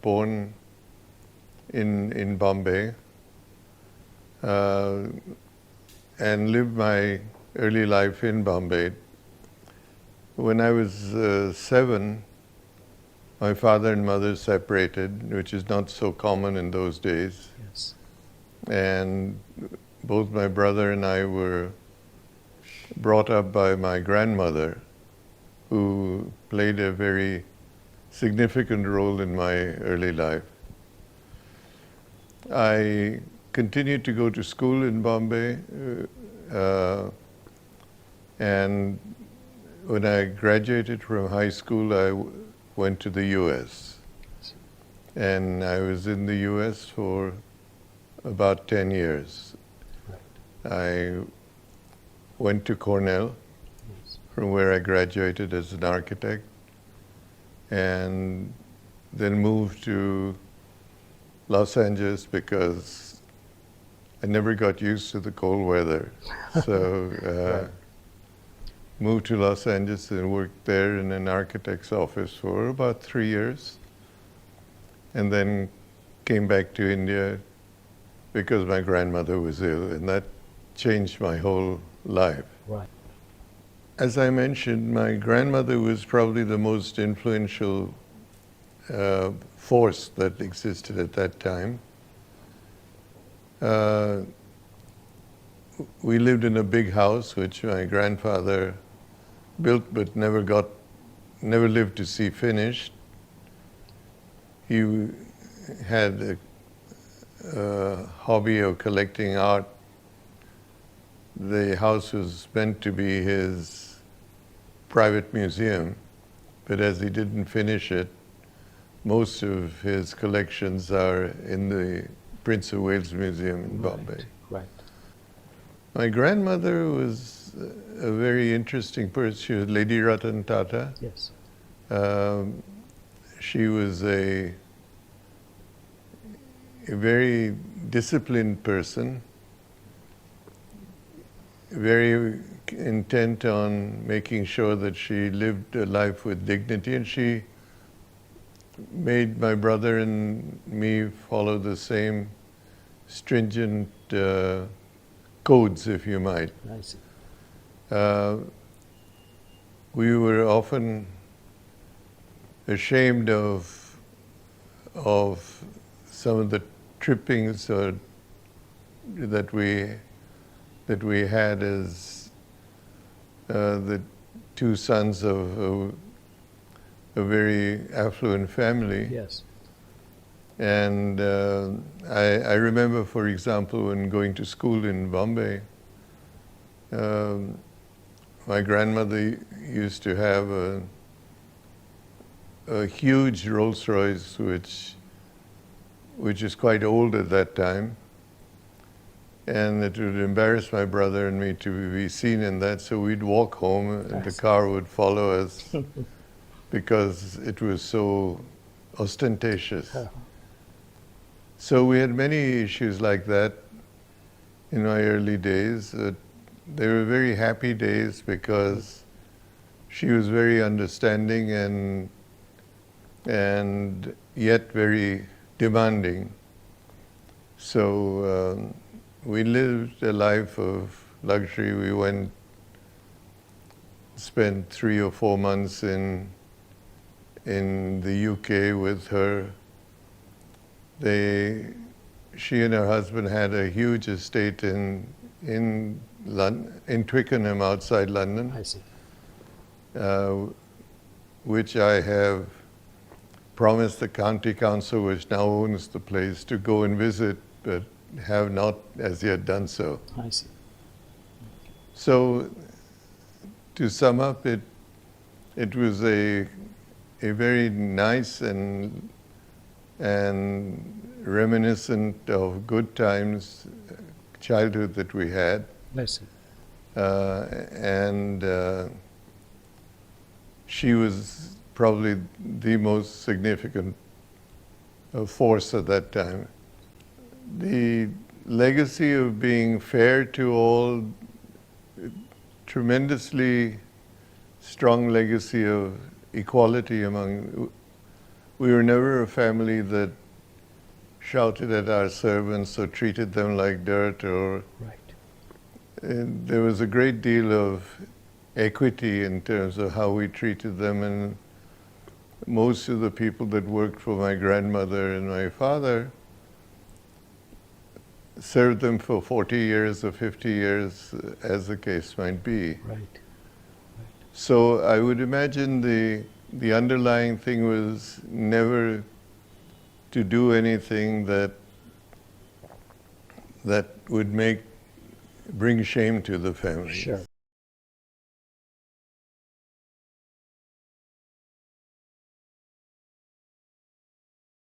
born in Bombay and lived my early life in Bombay. When I was 7, my father and mother separated, which is not so common in those days. Yes. And both my brother and I were brought up by my grandmother, who played a very significant role in my early life. I continued to go to school in Bombay, and when I graduated from high school, I went to the US. And I was in the US for about 10 years. Right. I went to Cornell, Yes. from where I graduated as an architect, and then moved to Los Angeles because I never got used to the cold weather. So Right. moved to Los Angeles and worked there in an architect's office for about 3 years, and then came back to India because my grandmother was ill, and that changed my whole life. Right. As I mentioned, my grandmother was probably the most influential force that existed at that time. We lived in a big house which my grandfather built but never lived to see finished. He had a hobby of collecting art. The house was meant to be his private museum, but as he didn't finish it, most of his collections are in the Prince of Wales Museum in Bombay. Right. My grandmother was a very interesting person. She was Lady Ratan Tata. Yes. She was a very disciplined person, very intent on making sure that she lived a life with dignity, and she made my brother and me follow the same stringent codes, if you might. I see. We were often ashamed of some of the trippings that we had as the two sons of a very affluent family. Yes. And I remember, for example, when going to school in Bombay, my grandmother used to have a huge Rolls Royce, which is quite old at that time. And it would embarrass my brother and me to be seen in that, so we'd walk home and the car would follow us because it was so ostentatious. So we had many issues like that in my early days. They were very happy days because she was very understanding and yet very demanding. So we lived a life of luxury. We spent 3 or 4 months in the UK with her. She and her husband had a huge estate in Twickenham, outside London. I see. Which I have promised the county council, which now owns the place, to go and visit, but have not as yet done so. I see. So, to sum up, it was a very nice and reminiscent of good times, childhood that we had. I see. And she was probably the most significant force at that time. The legacy of being fair to all, tremendously strong legacy of equality among we were never a family that shouted at our servants or treated them like dirt, or Right. there was a great deal of equity in terms of how we treated them, and most of the people that worked for my grandmother and my father served them for 40 years or 50 years, as the case might be. Right. So I would imagine the underlying thing was never to do anything that would bring shame to the family. Sure.